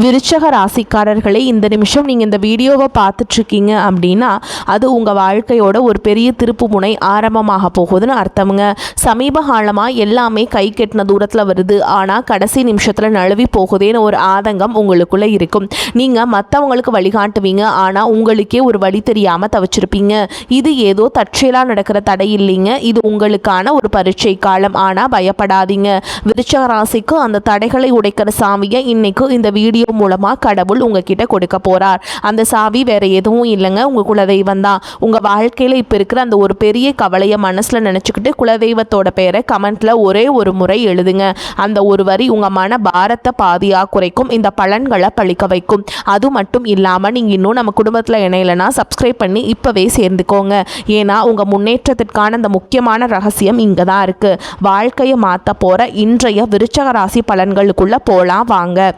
விருச்சக ராசிக்காரர்களே, இந்த நிமிஷம் நீங்கள் இந்த வீடியோவை பார்த்துட்ருக்கீங்க அப்படின்னா அது உங்கள் வாழ்க்கையோட ஒரு பெரிய திருப்பு முனை ஆரம்பமாக போகுதுன்னு அர்த்தமுங்க. சமீப காலமாக எல்லாமே கை கெட்டின தூரத்தில் வருது, ஆனால் கடைசி நிமிஷத்தில் நழுவி போகுதேன்னு ஒரு ஆதங்கம் உங்களுக்குள்ளே இருக்கும். நீங்கள் மற்றவங்களுக்கு வழிகாட்டுவீங்க, ஆனால் உங்களுக்கே ஒரு வழி தெரியாமல் தவிச்சிருப்பீங்க. இது ஏதோ தற்செயலாக நடக்கிற தடை இல்லைங்க, இது உங்களுக்கான ஒரு பரீட்சை காலம். ஆனால் பயப்படாதீங்க, விருச்சக ராசிக்கு அந்த தடைகளை உடைக்கிற சாவியை இன்னைக்கு இந்த வீடியோ மூலமாக கடவுள் உங்ககிட்ட கொடுக்க போகிறார். அந்த சாவி வேற எதுவும் இல்லைங்க, உங்கள் குலதெய்வம் தான். உங்கள் வாழ்க்கையில் இப்போ இருக்கிற அந்த ஒரு பெரிய கவலையை மனசில் நினச்சிக்கிட்டு குலதெய்வத்தோட பேரை கமெண்ட்டில் ஒரே ஒரு முறை எழுதுங்க. அந்த ஒரு வரி உங்கள் மன பாரத்தை பாதியாக குறைக்கும், இந்த பலன்களை பழிக்க வைக்கும். அது மட்டும் இல்லாமல் நீங்கள் இன்னும் நம்ம குடும்பத்தில் இணையலைன்னா சப்ஸ்கிரைப் பண்ணி இப்போவே சேர்ந்துக்கோங்க. ஏன்னா உங்கள் முன்னேற்றத்திற்கான அந்த முக்கியமான ரகசியம் இங்கே தான் இருக்குது. வாழ்க்கையை மாற்ற போகிற இன்றைய விருச்சக ராசி பலன்களுக்குள்ளே போகலாம் வாங்க.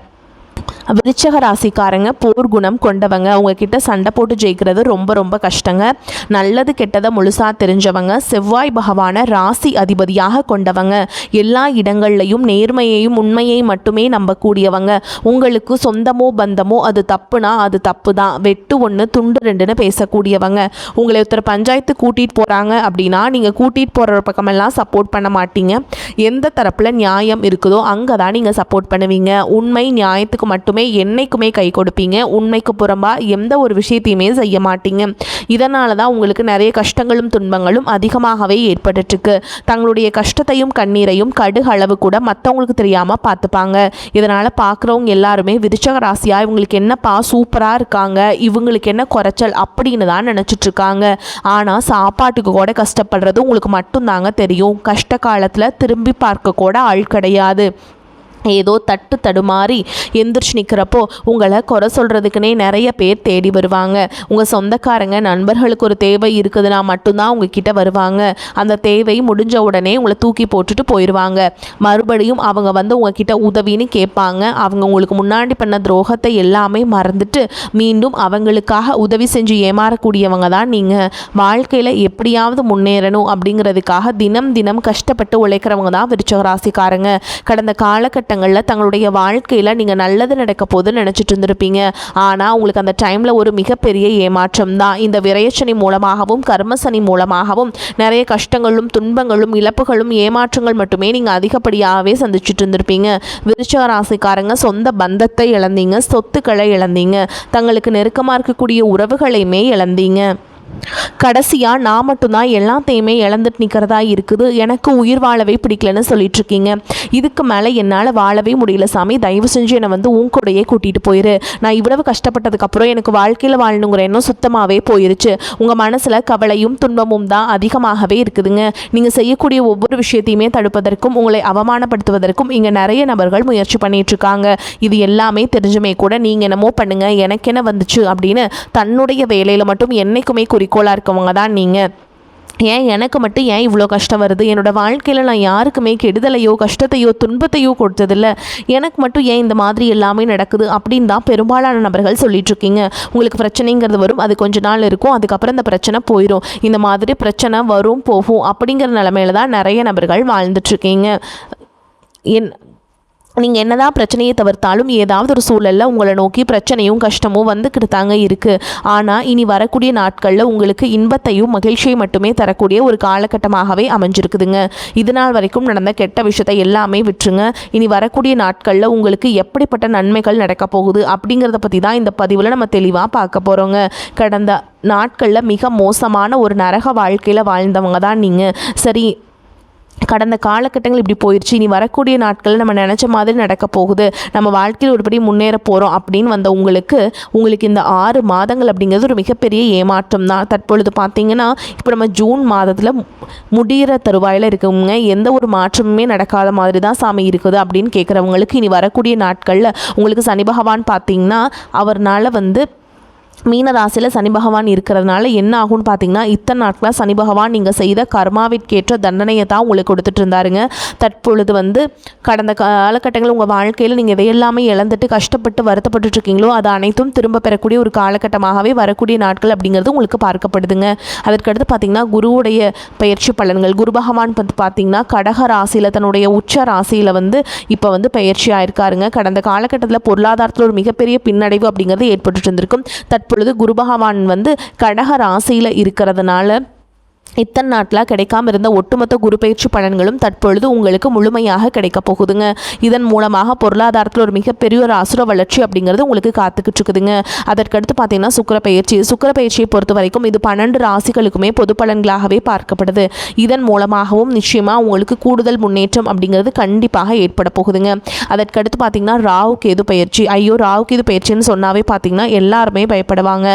விருச்சக ராசிக்காரங்க போர் குணம் கொண்டவங்க. உங்ககிட்ட சண்டை போட்டு ஜெயிக்கிறது ரொம்ப ரொம்ப கஷ்டங்க. நல்லது கெட்டதை முழுசாக தெரிஞ்சவங்க, செவ்வாய் பகவானை ராசி அதிபதியாக கொண்டவங்க, எல்லா இடங்கள்லையும் நேர்மையையும் உண்மையை மட்டுமே நம்பக்கூடியவங்க. உங்களுக்கு சொந்தமோ பந்தமோ அது தப்புனா அது தப்பு தான், வெட்டு ஒன்று துண்டு ரெண்டுன்னு பேசக்கூடியவங்க. உங்களை ஒருத்தர் பஞ்சாயத்து கூட்டிகிட்டு போகிறாங்க அப்படின்னா நீங்கள் கூட்டிகிட்டு போகிற பக்கமெல்லாம் சப்போர்ட் பண்ண மாட்டீங்க. எந்த தரப்பில் நியாயம் இருக்குதோ அங்கே தான் நீங்கள் சப்போர்ட் பண்ணுவீங்க. உண்மை நியாயத்துக்கு மட்டுமே என்னைக்குமே கை கொடுப்பீங்க. உண்மைக்கு புறம்பா எந்த ஒரு விஷயத்தையுமே செய்ய மாட்டீங்க. இதனால தான் உங்களுக்கு நிறைய கஷ்டங்களும் துன்பங்களும் அதிகமாகவே ஏற்பட்டுருக்கு. தங்களுடைய கஷ்டத்தையும் கண்ணீரையும் கடுகு அளவு கூட மற்றவங்களுக்கு தெரியாமல் பார்த்துப்பாங்க. இதனால் பார்க்குறவங்க எல்லாருமே விருச்சக ராசியா இவங்களுக்கு என்னப்பா சூப்பராக இருக்காங்க, இவங்களுக்கு என்ன குறைச்சல் அப்படின்னு தான் நினச்சிட்ருக்காங்க. ஆனால் சாப்பாட்டுக்கு கூட கஷ்டப்படுறது உங்களுக்கு மட்டும்தாங்க தெரியும். கஷ்ட காலத்தில் திரும்பி பார்க்க கூட ஆள் கிடையாது. ஏதோ தட்டு தடுமாறி எந்திரிச்சு நிற்கிறப்போ உங்களை குறை சொல்கிறதுக்குனே நிறைய பேர் தேடி வருவாங்க. உங்கள் சொந்தக்காரங்க நண்பர்களுக்கு ஒரு தேவை இருக்குதுன்னா மட்டும்தான் உங்ககிட்ட வருவாங்க. அந்த தேவை முடிஞ்ச உடனே உங்களை தூக்கி போட்டுட்டு போயிடுவாங்க. மறுபடியும் அவங்க வந்து உங்ககிட்ட உதவின்னு கேட்பாங்க. அவங்க உங்களுக்கு முன்னாடி பண்ண துரோகத்தை எல்லாமே மறந்துட்டு மீண்டும் அவங்களுக்காக உதவி செஞ்சு ஏமாறக்கூடியவங்க தான் நீங்கள். வாழ்க்கையில் எப்படியாவது முன்னேறணும் அப்படிங்கிறதுக்காக தினம் தினம் கஷ்டப்பட்டு உழைக்கிறவங்க தான் விருச்சக ராசிக்காரங்க. கடந்த காலகட்டங்களில் தங்களுடைய வாழ்க்கையில் நீங்கள் நல்லது நடக்க போதுன்னு நினச்சிட்டு இருந்திருப்பீங்க. ஆனால் உங்களுக்கு அந்த டைமில் ஒரு மிகப்பெரிய ஏமாற்றம் தான். இந்த விரயச்சனி மூலமாகவும் கர்மசனி மூலமாகவும் நிறைய கஷ்டங்களும் துன்பங்களும் இழப்புகளும் ஏமாற்றங்கள் மட்டுமே நீங்கள் அதிகப்படியாகவே சந்திச்சுட்டு இருந்திருப்பீங்க. விருச்சக ராசிக்காரங்க சொந்த பந்தத்தை இழந்தீங்க, சொத்துக்களை இழந்தீங்க, தங்களுக்கு நெருக்கமாக இருக்கக்கூடிய உறவுகளையுமே இழந்தீங்க. கடைசியாக நான் மட்டும்தான் எல்லாத்தையுமே இழந்துட்டு நிற்கிறதா இருக்குது, எனக்கு உயிர் வாழவே பிடிக்கலன்னு சொல்லிட்டுருக்கீங்க. இதுக்கு மேலே என்னால் வாழவே முடியல சாமி, தயவு செஞ்சு என்னை வந்து உன் கூடையே கூட்டிகிட்டு போயிரு. நான் இவ்வளவு கஷ்டப்பட்டதுக்கப்புறம் எனக்கு வாழ்க்கையில் வாழணுங்கிற எண்ணம் சுத்தமாகவே போயிருச்சு. உங்கள் மனசில் கவலையும் துன்பமும் தான் அதிகமாகவே இருக்குதுங்க. நீங்கள் செய்யக்கூடிய ஒவ்வொரு விஷயத்தையுமே தடுப்பதற்கும் உங்களை அவமானப்படுத்துவதற்கும் இங்கே நிறைய நபர்கள் முயற்சி பண்ணிகிட்ருக்காங்க. இது எல்லாமே தெரிஞ்சுமே கூட நீங்கள் என்னமோ பண்ணுங்கள் எனக்கு என்ன வந்துச்சு அப்படின்னு தன்னுடைய வேலையில் மட்டும் என்னைக்குமே குறிக்கோளாக இருக்கவங்க தான் நீங்கள். ஏன் எனக்கு மட்டும் ஏன் இவ்வளோ கஷ்டம் வருது, என்னோடய வாழ்க்கையில் நான் யாருக்குமே கெடுதலையோ கஷ்டத்தையோ துன்பத்தையோ கொடுத்ததில்ல, எனக்கு மட்டும் ஏன் இந்த மாதிரி எல்லாமே நடக்குது அப்படின்னு தான் பெரும்பாலான நபர்கள் சொல்லிகிட்ருக்கீங்க. உங்களுக்கு பிரச்சனைங்கிறது வரும், அது கொஞ்ச நாள் இருக்கும், அதுக்கப்புறம் இந்த பிரச்சனை போயிடும். இந்த மாதிரி பிரச்சனை வரும் போகும் அப்படிங்கிற நிலமையில தான் நிறைய நபர்கள் வாழ்ந்துட்டுருக்கீங்க. நீங்கள் என்னதான் பிரச்சனையை தவிர்த்தாலும் ஏதாவது ஒரு சூழலில் உங்களை நோக்கி பிரச்சனையும் கஷ்டமும் வந்துக்கிட்டு தாங்க இருக்குது. ஆனால் இனி வரக்கூடிய நாட்களில் உங்களுக்கு இன்பத்தையும் மகிழ்ச்சியை மட்டுமே தரக்கூடிய ஒரு காலகட்டமாகவே அமைஞ்சிருக்குதுங்க. இது நாள் வரைக்கும் நடந்த கெட்ட விஷயத்தை எல்லாமே விட்டுருங்க. இனி வரக்கூடிய நாட்களில் உங்களுக்கு எப்படிப்பட்ட நன்மைகள் நடக்க போகுது அப்படிங்கிறத பற்றி தான் இந்த பதிவில் நம்ம தெளிவாக பார்க்க போகிறோங்க. கடந்த நாட்களில் மிக மோசமான ஒரு நரக வாழ்க்கையில் வாழ்ந்தவங்க தான் நீங்கள். சரி, கடந்த காலகட்டங்கள் இப்படி போயிடுச்சு, இனி வரக்கூடிய நாட்களில் நம்ம நினச்ச மாதிரி நடக்க போகுது, நம்ம வாழ்க்கையில் ஒருபடி முன்னேற போகிறோம் அப்படின்னு வந்த உங்களுக்கு இந்த 6 மாதங்கள் அப்படிங்கிறது ஒரு மிகப்பெரிய ஏமாற்றம் தான். தற்பொழுது பார்த்திங்கன்னா இப்போ நம்ம ஜூன் மாதத்தில் முடிகிற தருவாயில் இருக்கவங்க எந்த ஒரு மாற்றமுமே நடக்காத மாதிரி தான் சாமி இருக்குது அப்படின்னு கேட்குறவங்களுக்கு இனி வரக்கூடிய நாட்களில் உங்களுக்கு சனி பகவான் பார்த்திங்கன்னா அவர்னால் வந்து மீன ராசியில் சனி பகவான் இருக்கிறதுனால என்ன ஆகும்னு பார்த்தீங்கன்னா, இத்தனை நாட்களாக சனி பகவான் நீங்கள் செய்த கர்மாவிற்கேற்ற தண்டனையை தான் உங்களுக்கு கொடுத்துட்டு இருந்தாருங்க. தற்பொழுது கடந்த காலகட்டங்களில் உங்கள் வாழ்க்கையில் நீங்கள் எதையெல்லாமே இழந்துட்டு கஷ்டப்பட்டு வருத்தப்பட்டு இருக்கீங்களோ அது அனைத்தும் திரும்ப பெறக்கூடிய ஒரு காலகட்டமாகவே வரக்கூடிய நாட்கள் அப்படிங்கிறது உங்களுக்கு பார்க்கப்படுதுங்க. அதற்கடுத்து பார்த்தீங்கன்னா, குருவுடைய பயிற்சி பலன்கள். குரு பகவான் பார்த்தீங்கன்னா கடக ராசியில் தன்னுடைய உச்ச ராசியில் இப்போ பயிற்சி ஆயிருக்காருங்க. கடந்த காலகட்டத்தில் பொருளாதாரத்தில் ஒரு மிகப்பெரிய பின்னடைவு அப்படிங்கிறது ஏற்பட்டு இருந்திருக்கும். தற்பொழுது குரு பகவான் கடக ராசியில் இருக்கிறதுனால இத்தனை நாட்டில் கிடைக்காம இருந்த ஒட்டுமொத்த குரு பயிற்சி பலன்களும் தற்பொழுது உங்களுக்கு முழுமையாக கிடைக்க போகுதுங்க. இதன் மூலமாக பொருளாதாரத்தில் ஒரு மிகப்பெரிய ஒரு அசுர வளர்ச்சி அப்படிங்கிறது உங்களுக்கு காத்துக்கிட்டு இருக்குதுங்க. அதற்கடுத்து பார்த்தீங்கன்னா சுக்கிர பயிற்சியை பொறுத்த வரைக்கும் இது 12 ராசிகளுக்குமே பொது பலன்களாகவே பார்க்கப்படுது. இதன் மூலமாகவும் நிச்சயமாக உங்களுக்கு கூடுதல் முன்னேற்றம் அப்படிங்கிறது கண்டிப்பாக ஏற்பட போகுதுங்க. அதற்கடுத்து பார்த்தீங்கன்னா ராகு கேது பயிற்சி. ராகு கேது பயிற்சின்னு சொன்னாவே பார்த்தீங்கன்னா எல்லாருமே பயப்படுவாங்க.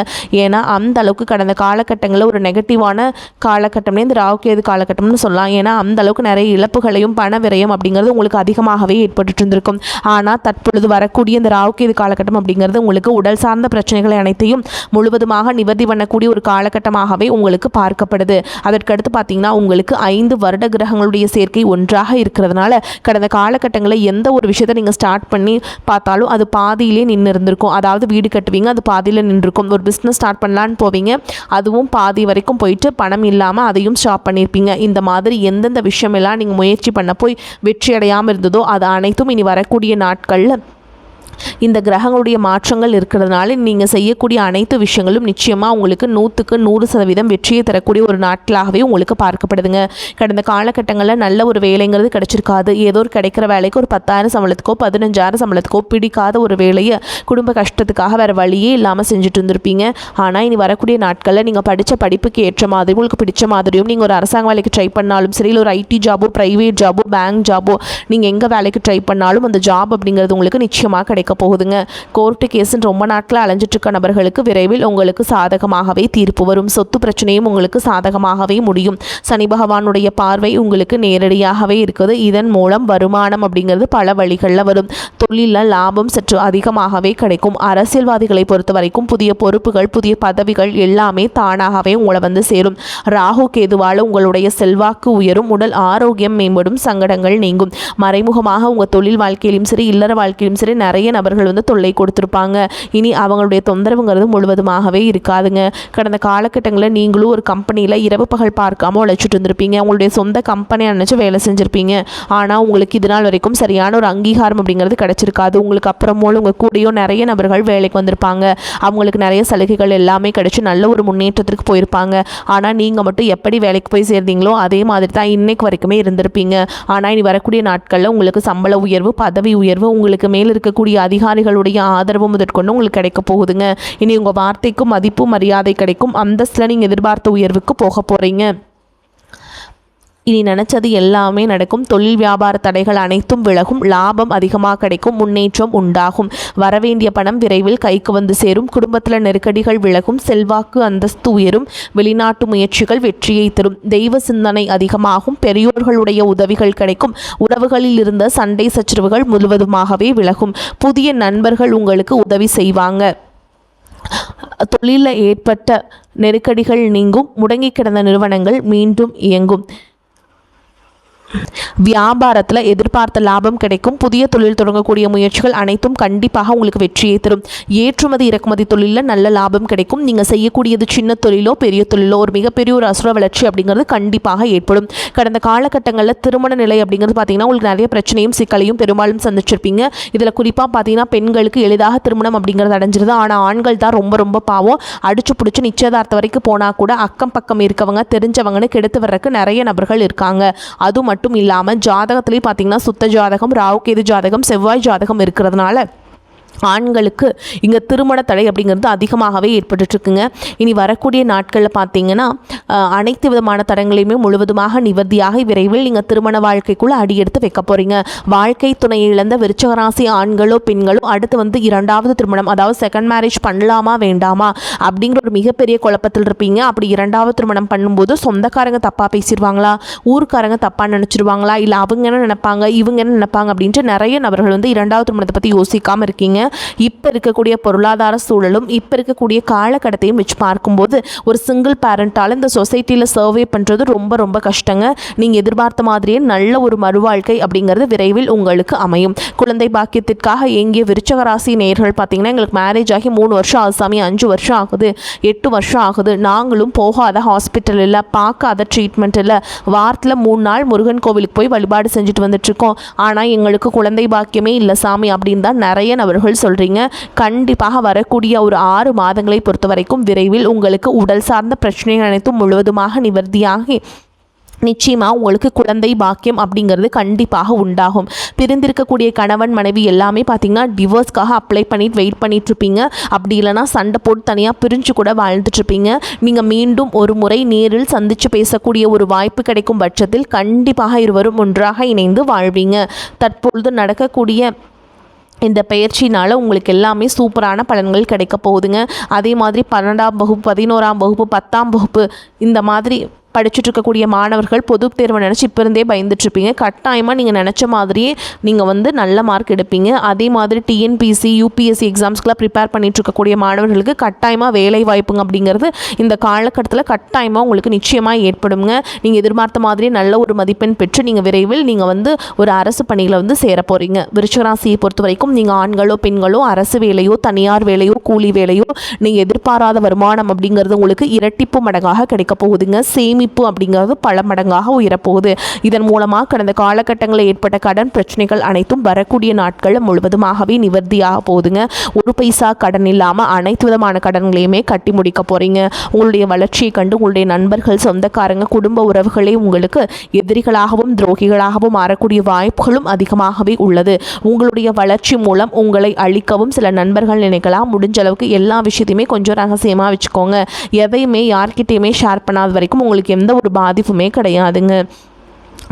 ஏன்னா அந்த அளவுக்கு கடந்த காலகட்டங்களில் ஒரு நெகட்டிவான காலகட்டம்னே இந்த ராகு கேது காலகட்டம்னு சொல்லலாம். ஏன்னா அந்த அளவுக்கு நிறைய இழப்புகளையும் பண விரயம் அப்படிங்கிறது உங்களுக்கு அதிகமாகவே ஏற்பட்டு இருந்திருக்கும். ஆனால் தற்பொழுது வரக்கூடிய இந்த ராகு கேது காலகட்டம் அப்படிங்கிறது உங்களுக்கு உடல் சார்ந்த பிரச்சனைகளை அனைத்தையும் முழுவதுமாக நிவர்த்தி பண்ணக்கூடிய ஒரு காலகட்டமாகவே உங்களுக்கு பார்க்கப்படுது. அதற்கடுத்து பார்த்தீங்கன்னா உங்களுக்கு 5 வருட கிரகங்களுடைய சேர்க்கை ஒன்றாக இருக்கிறதுனால கடந்த காலகட்டங்களில் எந்த ஒரு விஷயத்தை நீங்கள் ஸ்டார்ட் பண்ணி பார்த்தாலும் அது பாதியிலே நின்று இருந்திருக்கும். அதாவது வீடு கட்டுவீங்க, அது பாதியில் நின்றுருக்கும். ஒரு பிஸ்னஸ் ஸ்டார்ட் பண்ணலான்னு போவீங்க, அதுவும் பாதி வரைக்கும் போயிட்டு பணம் இல்லாமல் அதையும் ஸ்டாப் பண்ணியிருப்பீங்க. இந்த மாதிரி எந்தெந்த விஷயமெல்லாம் நீங்கள் முயற்சி பண்ண போய் வெற்றி அடையாமல் இருந்ததோ அது அனைத்தும் இனி வரக்கூடிய நாட்களில் இந்த கிரகங்களுடைய மாற்றங்கள் இருக்கிறதுனால நீங்கள் செய்யக்கூடிய அனைத்து விஷயங்களும் நிச்சயமாக உங்களுக்கு 100க்கு 100% வெற்றியை தரக்கூடிய ஒரு நாட்களாகவே உங்களுக்கு பார்க்கப்படுதுங்க. கடந்த காலகட்டங்களில் நல்ல ஒரு வேலைங்கிறது கிடைச்சிருக்காது. ஏதோ ஒரு கிடைக்கிற வேலைக்கு ஒரு 10,000 சம்பளத்துக்கோ 15,000 சம்பளத்துக்கோ பிடிக்காத ஒரு வேலையை குடும்ப கஷ்டத்துக்காக வேறு வழியே இல்லாமல் செஞ்சுட்டு இருந்திருப்பீங்க. ஆனால் இனி வரக்கூடிய நாட்களில் நீங்கள் படித்த படிப்புக்கு ஏற்ற மாதிரி உங்களுக்கு பிடிச்ச மாதிரியும் நீங்கள் ஒரு அரசாங்க வேலைக்கு ட்ரை பண்ணாலும் சரி, இல்லை ஒரு ஐடி ஜாபோ ப்ரைவேட் ஜாபோ பேங்க் ஜாபோ நீங்கள் எங்கே வேலைக்கு ட்ரை பண்ணாலும் அந்த ஜாப் அப்படிங்கிறது உங்களுக்கு நிச்சயமாக கிடைக்கும் போகுதுங்க. கோர்ட்டு கேஸ்ன்னு ரொம்ப நாட்கள் அலைஞ்சிட்டு இருக்க நபர்களுக்கு விரைவில் உங்களுக்கு சாதகமாகவே தீர்ப்பு வரும். சொத்து பிரச்சனையும் உங்களுக்கு சாதகமாகவே முடியும். சனி பகவானுடைய பார்வை உங்களுக்கு நேரடியாகவே இருக்குது. இதன் மூலம் வருமானம் அப்படிங்கிறது பல வழிகளில் வரும். தொழிலில் லாபம் சற்று அதிகமாகவே கிடைக்கும். அரசியல்வாதிகளை பொறுத்த வரைக்கும் புதிய பொறுப்புகள், புதிய பதவிகள் எல்லாமே தானாகவே உங்களை சேரும். ராகு கேதுவால் உங்களுடைய செல்வாக்கு உயரும், உடல் ஆரோக்கியம் மேம்படும், சங்கடங்கள் நீங்கும். மறைமுகமாக உங்கள் தொழில் வாழ்க்கையிலும் சரி, இல்லற வாழ்க்கையிலும் சரி நிறைய நபர்கள் தொல்லை கொடுத்துருப்பாங்க. இனி அவங்களுடைய தொந்தரவுங்கிறது முழுவதுமாகவே இருக்காதுங்க. கடந்த காலகட்டங்களில் நீங்களும் ஒரு கம்பெனியில் இரவு பகல் பார்க்காம உழைச்சிட்டு இருந்திருப்பீங்க. உங்களுடைய சொந்த கம்பெனியை நினச்சி வேலை செஞ்சுருப்பீங்க. ஆனால் உங்களுக்கு இது நாள் வரைக்கும் சரியான ஒரு அங்கீகாரம் அப்படிங்கிறது கிடைச்சிருக்காது. உங்களுக்கு அப்புறமோல உங்கள் கூடயோ நிறைய நபர்கள் வேலைக்கு வந்திருப்பாங்க. அவங்களுக்கு நிறைய சலுகைகள் எல்லாமே கிடைச்சி நல்ல ஒரு முன்னேற்றத்திற்கு போயிருப்பாங்க. ஆனால் நீங்கள் மட்டும் எப்படி வேலைக்கு போய் சேர்ந்தீங்களோ அதே மாதிரி தான் இன்னைக்கு வரைக்குமே இருந்திருப்பீங்க. ஆனால் இனி வரக்கூடிய நாட்களில் உங்களுக்கு சம்பள உயர்வு, பதவி உயர்வு, உங்களுக்கு மேல் இருக்கக்கூடிய அதிகாரிகளுடைய ஆதரவு முதற்கொண்டு உங்களுக்கு கிடைக்க போகுதுங்க. இனி உங்கள் வார்த்தைக்கும் மதிப்பு மரியாதை கிடைக்கும். அந்தஸ்தில் நீங்கள் எதிர்பார்த்த உயர்வுக்கு போக போகிறீங்க. இனி நினச்சது எல்லாமே நடக்கும். தொழில் வியாபார தடைகள் அனைத்தும் விலகும். லாபம் அதிகமாக கிடைக்கும். முன்னேற்றம் உண்டாகும். வரவேண்டிய பணம் விரைவில் கைக்கு சேரும். குடும்பத்தில் நெருக்கடிகள் விலகும். செல்வாக்கு அந்தஸ்து உயரும். வெளிநாட்டு முயற்சிகள் வெற்றியை தரும். தெய்வ சிந்தனை அதிகமாகும். பெரியோர்களுடைய உதவிகள் கிடைக்கும். உறவுகளில் இருந்த சண்டை சச்சரவுகள் முழுவதுமாகவே விலகும். புதிய நண்பர்கள் உங்களுக்கு உதவி செய்வாங்க. தொழிலில் ஏற்பட்ட நெருக்கடிகள் நீங்கும். முடங்கி கிடந்த நிறுவனங்கள் மீண்டும் இயங்கும். வியாபாரத்தில் எதிர்பார்த்த லாபம் கிடைக்கும். புதிய தொழில் தொடங்கக்கூடிய முயற்சிகள் அனைத்தும் கண்டிப்பாக உங்களுக்கு வெற்றியை தரும். ஏற்றுமதி இறக்குமதி தொழிலில் நல்ல லாபம் கிடைக்கும். நீங்கள் செய்யக்கூடியது சின்ன தொழிலோ பெரிய தொழிலோ ஒரு மிகப்பெரிய ஒரு அசுர வளர்ச்சி அப்படிங்கிறது கண்டிப்பாக ஏற்படும். கடந்த காலகட்டங்களில் திருமண நிலை அப்படிங்கிறது பார்த்தீங்கன்னா உங்களுக்கு நிறைய பிரச்சனையும் சிக்கலையும் பெரும்பாலும் சந்திச்சிருப்பீங்க. இதில் குறிப்பாக பார்த்தீங்கன்னா பெண்களுக்கு எளிதாக திருமணம் அப்படிங்கிறது அடைஞ்சிருது. ஆனால் ஆண்கள் தான் ரொம்ப பாவம். அடிச்சு பிடிச்சி நிச்சயதார்த்தம் வரைக்கும் போனால் கூட அக்கம் பக்கம் இருக்கவங்க தெரிஞ்சவங்கன்னு கெடுத்து வர்றதுக்கு நிறைய நபர்கள் இருக்காங்க. அது மட்டும் இல்லாமல் ஜாதகத்திலேயே பார்த்தீங்கன்னா சுத்த ஜாதகம், ராகு கேது ஜாதகம், செவ்வாய் ஜாதகம் இருக்கிறதுனால ஆண்களுக்கு இங்கே திருமண தடை அப்படிங்கிறது அதிகமாகவே ஏற்பட்டுருக்குங்க. இனி வரக்கூடிய நாட்களில் பார்த்தீங்கன்னா அனைத்து விதமான தடங்களையுமே முழுவதுமாக நிவர்த்தியாக விரைவில் நீங்கள் திருமண வாழ்க்கைக்குள்ளே அடியெடுத்து வைக்க போகிறீங்க. வாழ்க்கை துணையை இழந்த விருச்சிக ராசி ஆண்களோ பெண்களோ அடுத்து இரண்டாவது திருமணம், அதாவது செகண்ட் மேரேஜ் பண்ணலாமா வேண்டாமா அப்படிங்கிற ஒரு மிகப்பெரிய குழப்பத்தில் இருப்பீங்க. அப்படி இரண்டாவது திருமணம் பண்ணும்போது சொந்தக்காரங்க தப்பாக பேசிடுவாங்களா, ஊருக்காரங்க தப்பாக நினச்சிருவாங்களா, இல்லை அவங்க என்ன நினைப்பாங்க இவங்க என்ன நினைப்பாங்க அப்படின்ட்டு நிறைய நபர்கள் இரண்டாவது திருமணத்தை பற்றி யோசிக்காமல் இருக்கீங்க. இப்போ இருக்கக்கூடிய பொருளாதார சூழலும் இப்போ இருக்கக்கூடிய காலகட்டத்தையும் வச்சு பார்க்கும்போது ஒரு சிங்கிள் பேரண்டால் இந்த சொசைட்டியில் சர்வே பண்ணுறது ரொம்ப ரொம்ப கஷ்டங்க. நீங்கள் எதிர்பார்த்த மாதிரியே நல்ல ஒரு மறுவாழ்க்கை அப்படிங்கிறது விரைவில் உங்களுக்கு அமையும். குழந்தை பாக்கியத்திற்காக ஏங்கிய விருச்சக ராசி நேயர்கள் பார்த்தீங்கன்னா, எங்களுக்கு மேரேஜ் ஆகி 3 வருஷம் ஆகுது சாமி, 5 வருஷம் ஆகுது, 8 வருஷம் ஆகுது, நாங்களும் போகாத ஹாஸ்பிட்டல் இல்லை, பார்க்காத ட்ரீட்மெண்ட் இல்லை, வாரத்தில் 3 நாள் முருகன் கோவிலுக்கு போய் வழிபாடு செஞ்சுட்டு வந்துட்டுருக்கோம், ஆனால் எங்களுக்கு குழந்தை பாக்கியமே இல்லை சாமி அப்படின்னு தான் நிறைய நபர்கள் சொல்கிறீங்க. கண்டிப்பாக வரக்கூடிய ஒரு 6 மாதங்களை பொறுத்த வரைக்கும் விரைவில் உங்களுக்கு உடல் சார்ந்த பிரச்சனைகள் அனைத்தும் முழுவதுமாக நிவர்த்தியாகி நிச்சயமாக உங்களுக்கு குழந்தை பாக்கியம் அப்படிங்கிறது கண்டிப்பாக உண்டாகும். பிரிந்திருக்கக்கூடிய கணவன் மனைவி எல்லாமே பார்த்திங்கன்னா டிவோர்ஸ்க்காக அப்ளை பண்ணிட்டு வெயிட் பண்ணிகிட்ருப்பீங்க. அப்படி இல்லைனா சண்டை போட்டு தனியாக பிரிஞ்சு கூட வாழ்ந்துட்டுருப்பீங்க. நீங்கள் மீண்டும் ஒரு முறை நேரில் சந்தித்து பேசக்கூடிய ஒரு வாய்ப்பு கிடைக்கும் பட்சத்தில் கண்டிப்பாக இருவரும் ஒன்றாக இணைந்து வாழ்வீங்க. தற்பொழுது நடக்கக்கூடிய இந்த பயிற்சினால் உங்களுக்கு எல்லாமே சூப்பரான பலன்கள் கிடைக்க போகுதுங்க. அதே மாதிரி 12ஆம் வகுப்பு, 11ஆம் வகுப்பு, 10ஆம் வகுப்பு இந்த மாதிரி படிச்சுட்டு இருக்கக்கூடிய மாணவர்கள் பொது தேர்வை நினச்சி இப்போ இருந்தே பயந்துட்டுருப்பீங்க. கட்டாயமாக நீங்கள் நினச்ச மாதிரியே நீங்கள் நல்ல மார்க் எடுப்பீங்க. அதே மாதிரி டிஎன்பிசி, யூபிஎஸ்சி எக்ஸாம்ஸ்க்கெலாம் ப்ரிப்பேர் பண்ணிட்டு இருக்கக்கூடிய மாணவர்களுக்கு கட்டாயமாக வேலை வாய்ப்புங்க அப்படிங்கிறது இந்த காலகட்டத்தில் கட்டாயமாக உங்களுக்கு நிச்சயமாக ஏற்படுங்க. நீங்கள் எதிர்பார்த்த மாதிரியே நல்ல ஒரு மதிப்பெண் பெற்று நீங்கள் விரைவில் நீங்கள் ஒரு அரசு பணியில் சேர போகிறீங்க. விருச்சிகராசியை பொறுத்த வரைக்கும் நீங்கள் ஆண்களோ பெண்களோ அரசு வேலையோ தனியார் வேலையோ கூலி வேலையோ நீங்கள் எதிர்பாராத வருமானம் அப்படிங்கிறது உங்களுக்கு இரட்டிப்பு மடங்காக கிடைக்க போகுதுங்க. சேமிப்பு அப்படிங்கிறது பல மடங்காக உயரப்போகுது. இதன் மூலமாக கடந்த காலகட்டங்களில் ஏற்பட்ட கடன் பிரச்சனைகள் அனைத்தும் வரக்கூடிய நாட்கள் முழுவதுமாகவே நிவர்த்தியாக போகுதுங்க. ஒரு பைசா கடன் இல்லாமல் அனைத்து விதமான கடன்களையுமே கட்டி முடிக்க போகிறீங்க. உங்களுடைய வளர்ச்சியை கண்டு உங்களுடைய நண்பர்கள், சொந்தக்காரங்க, குடும்ப உறவுகளே உங்களுக்கு எதிரிகளாகவும் துரோகிகளாகவும் மாறக்கூடிய வாய்ப்புகளும் அதிகமாகவே உள்ளது. உங்களுடைய வளர்ச்சி மூலம் உங்களை அழிக்கவும் சில நண்பர்கள் நினைக்கலாம். முடிஞ்ச அளவுக்கு எல்லா விஷயத்தையுமே கொஞ்சம் ரகசியமாக வச்சுக்கோங்க. எதையுமே யார்கிட்டையுமே ஷேர் பண்ணாத வரைக்கும் உங்களுக்கு எந்த ஒரு பாதிப்புமே கிடையாதுங்க.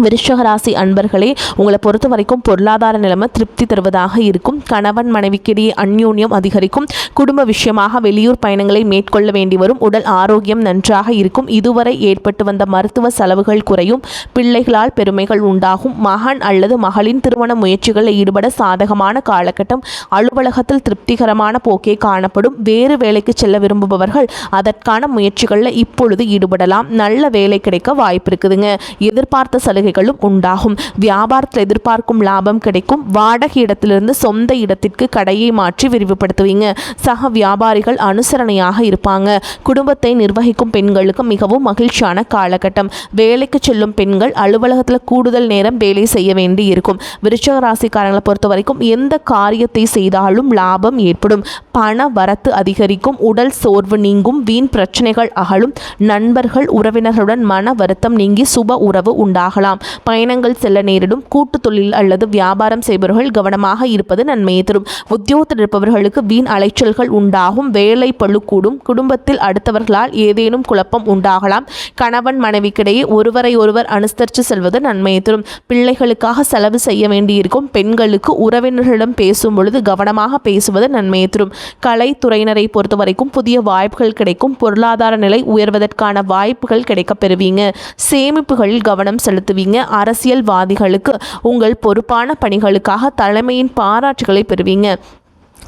விருச்சிக ராசி அன்பர்களே, உங்களை பொறுத்த வரைக்கும் பொருளாதார நிலைமை திருப்தி தருவதாக இருக்கும். கணவன் மனைவிக்கிடையே அந்யோன்யம் அதிகரிக்கும். குடும்ப விஷயமாக வெளியூர் பயணங்களை மேற்கொள்ள வேண்டி வரும். உடல் ஆரோக்கியம் நன்றாக இருக்கும். இதுவரை ஏற்பட்டு வந்த மருத்துவ செலவுகள் குறையும். பிள்ளைகளால் பெருமைகள் உண்டாகும். மகன் அல்லது மகளின் திருமண முயற்சிகளில் ஈடுபட சாதகமான காலகட்டம். அலுவலகத்தில் திருப்திகரமான போக்கே காணப்படும். வேறு வேலைக்கு செல்ல விரும்புபவர்கள் அதற்கான முயற்சிகளில் இப்பொழுது ஈடுபடலாம். நல்ல வேலை கிடைக்க வாய்ப்பு இருக்குதுங்க. எதிர்பார்த்த சலுகைகளும் உண்டாகும். வியாபாரத்தில் எதிர்பார்க்கும் லாபம் கிடைக்கும். வாடகை இடத்திலிருந்து சொந்த இடத்திற்கு கடையை மாற்றி விரிவுபடுத்துவீங்க. சக வியாபாரிகள் அனுசரணையாக இருப்பாங்க. குடும்பத்தை நிர்வகிக்கும் பெண்களுக்கு மிகவும் மகிழ்ச்சியான காலகட்டம். வேலைக்கு செல்லும் பெண்கள் அலுவலகத்தில் கூடுதல் நேரம் வேலை செய்ய வேண்டி இருக்கும். விருச்சிக ராசிக்காரங்களை பொறுத்த வரைக்கும் எந்த காரியத்தை செய்தாலும் லாபம் ஏற்படும். பண வரத்து அதிகரிக்கும். உடல் சோர்வு நீங்கும். வீண் பிரச்சனைகள் அகலும். நண்பர்கள் உறவினர்களுடன் மன வருத்தம் நீங்கி சுப உறவு உண்டாகலாம். பயணங்கள் செல்ல நேரிடும். கூட்டு தொழில் அல்லது வியாபாரம் செய்பவர்கள் கவனமாக இருப்பது நன்மையை தரும். உத்தியோகத்தில் இருப்பவர்களுக்கு வீண் அலைச்சல்கள் உண்டாகும். வேலை பளு கூடும். குடும்பத்தில் அடுத்தவர்களால் ஏதேனும் குழப்பம் உண்டாகலாம். கணவன் மனைவிக்கிடையே ஒருவரை ஒருவர் அனுசரித்து செல்வது நன்மையை தரும். பிள்ளைகளுக்காக செலவு செய்ய வேண்டியிருக்கும். பெண்களுக்கு உறவினர்களிடம் பேசும் பொழுது கவனமாக பேசுவது நன்மையை தரும். கலைத்துறையினரை பொறுத்த வரைக்கும் புதிய வாய்ப்புகள் கிடைக்கும். பொருளாதார நிலை உயர்வதற்கான வாய்ப்புகள் கிடைக்க பெறுவீங்க. சேமிப்புகளில் கவனம் செலுத்துவீங்க. அரசியல்வாதிகளுக்கு உங்கள் பொறுப்பான பணிகளுக்காக தலைமையின் பாராட்டுகளை பெறுவீங்க.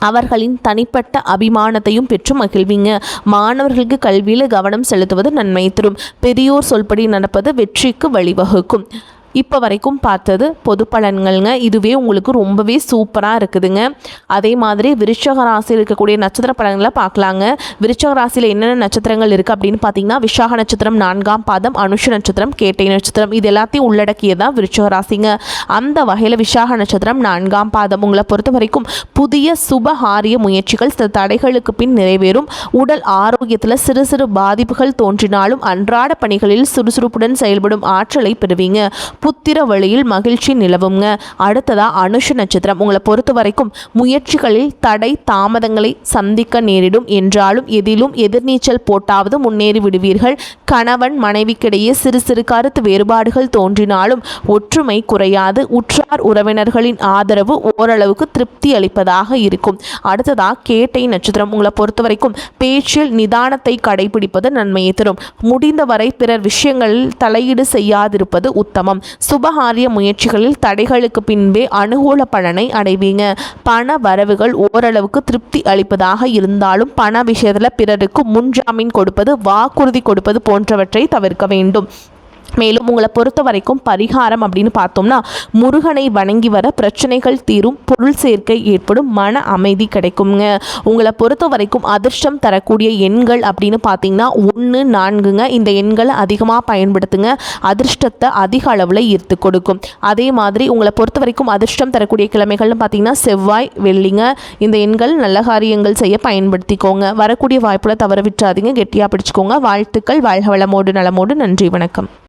அவர்களின் தனிப்பட்ட அபிமானத்தையும் பெற்று மகிழ்வீங்க. மாணவர்களுக்கு கல்வியில் கவனம் செலுத்துவது நன்மை தரும். பெரியோர் சொல்படி நடப்பது வெற்றிக்கு வழிவகுக்கும். இப்போ வரைக்கும் பார்த்தது பொது பலன்கள்ங்க. இதுவே உங்களுக்கு ரொம்பவே சூப்பராக இருக்குதுங்க. அதே மாதிரி விருச்சிக ராசியில் இருக்கக்கூடிய நட்சத்திர பலன்களை பார்க்கலாங்க. விருச்சிக ராசியில் என்னென்ன நட்சத்திரங்கள் இருக்குது அப்படின்னு பார்த்தீங்கன்னா, விசாக நட்சத்திரம் 4ஆம் பாதம், அனுஷ நட்சத்திரம், கேட்டை நட்சத்திரம், இது எல்லாத்தையும் உள்ளடக்கியதான் விருச்சிக ராசிங்க. அந்த வகையில் விசாக நட்சத்திரம் 4ஆம் பாதம் உங்களை பொறுத்த வரைக்கும் புதிய சுபகாரிய முயற்சிகள் சில தடைகளுக்கு பின் நிறைவேறும். உடல் ஆரோக்கியத்தில் சிறு சிறு பாதிப்புகள் தோன்றினாலும் அன்றாட பணிகளில் சுறுசுறுப்புடன் செயல்படும் ஆற்றலை பெறுவீங்க. புத்திர வழியில் மகிழ்ச்சி நிலவுங்க. அடுத்ததா அனுஷ நட்சத்திரம் உங்களை பொறுத்த வரைக்கும் முயற்சிகளில் தடை தாமதங்களை சந்திக்க நேரிடும். என்றாலும் எதிலும் எதிர்நீச்சல் போட்டாவது முன்னேறி விடுவீர்கள். கணவன் மனைவிக்கிடையே சிறு சிறு கருத்து வேறுபாடுகள் தோன்றினாலும் ஒற்றுமை குறையாது. உற்றார் உறவினர்களின் ஆதரவு ஓரளவுக்கு திருப்தி அளிப்பதாக இருக்கும். அடுத்ததா கேட்டை நட்சத்திரம் உங்களை பொறுத்த வரைக்கும் பேச்சில் நிதானத்தை கடைபிடிப்பது நன்மையை தரும். முடிந்தவரை பிறர் விஷயங்களில் தலையீடு செய்யாதிருப்பது உத்தமம். சுபகாரிய முயற்சிகளில் தடைகளுக்கு பின்பே அனுகூல பலனை அடைவீங்க. பண வரவுகள் ஓரளவுக்கு திருப்தி அளிப்பதாக இருந்தாலும் பண விஷயத்தில் பிறருக்கு முன்ஜாமீன் கொடுப்பது, வாக்குறுதி கொடுப்பது போன்றவற்றை தவிர்க்க வேண்டும். மேலும் உங்களை பொறுத்த வரைக்கும் பரிகாரம் அப்படின்னு பார்த்தோம்னா, முருகனை வணங்கி வர பிரச்சனைகள் தீரும், பொருள் சேர்க்கை ஏற்படும், மன அமைதி கிடைக்குங்க. உங்களை பொறுத்த வரைக்கும் அதிர்ஷ்டம் தரக்கூடிய எண்கள் அப்படின்னு பார்த்தீங்கன்னா 1, 4ங்க. இந்த எண்களை அதிகமாக பயன்படுத்துங்க. அதிர்ஷ்டத்தை அதிக அளவில் ஈர்த்து கொடுக்கும். அதே மாதிரி உங்களை பொறுத்த வரைக்கும் அதிர்ஷ்டம் தரக்கூடிய கிழமைகள்னு பார்த்தீங்கன்னா செவ்வாய், வெள்ளிங்க. இந்த எண்கள் நல்ல காரியங்கள் செய்ய பயன்படுத்திக்கோங்க. வரக்கூடிய வாய்ப்புல தவற விட்டுறாதீங்க, கெட்டியாக பிடிச்சிக்கோங்க. வாழ்த்துக்கள். வாழ்க வளமோடு நலமோடு. நன்றி, வணக்கம்.